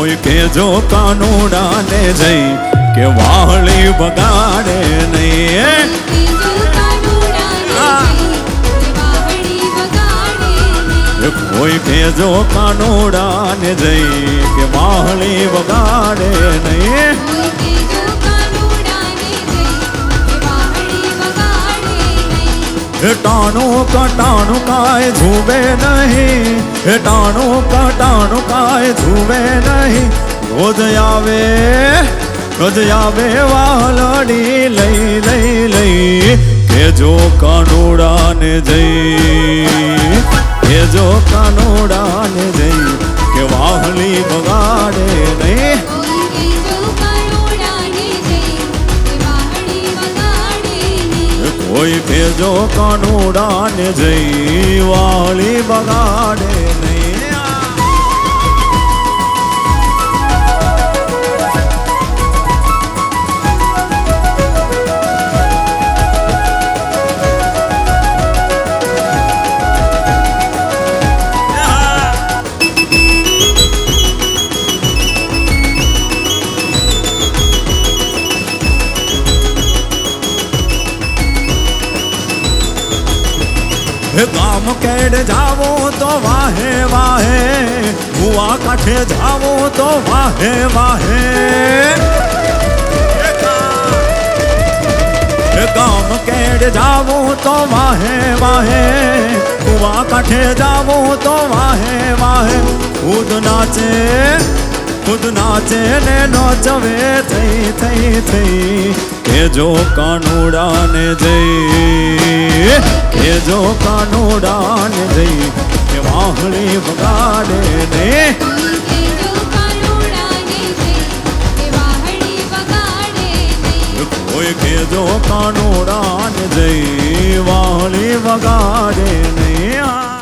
કોઈ કેજો કાનુડાને જઈ કે વાહળી બગાડે નહીં. કોઈ કેજો કાનુડાને જઈ કે વાહળી બગાડે નહીં. ટાણું કટાણું કાય જુવે નહીં, ટાણું કટાણું કાય જુવે નહીં. રોજ આવે વાલડી લઈ લઈ લઈ કેજો કાનુડાને જઈ, કેજો કાનુડાને જઈ કે વાહલી બગાડે નહીં. કોઈ કેજો કાનુડાને જઈ વાળી બગાડે નહીં. ગામ કેડ જાવો તો વાહે વાહે, કુવા કાંઠે જાવો તો વાહે વાહે. ગામ કેડ જાવો તો વાહે વાહે, કુવા કાંઠે જાવો તો વાહે વાહે. ખુદ નાચે ને નોચવે થઈ થઈ થઈ કેજો કાનુડાને જઈ, કેજો કાનુડાને જઈ કે વાહળી બગાડે નહીં. કોઈ કેજો કાનુડાને જઈ વાહળી બગાડે નહીં.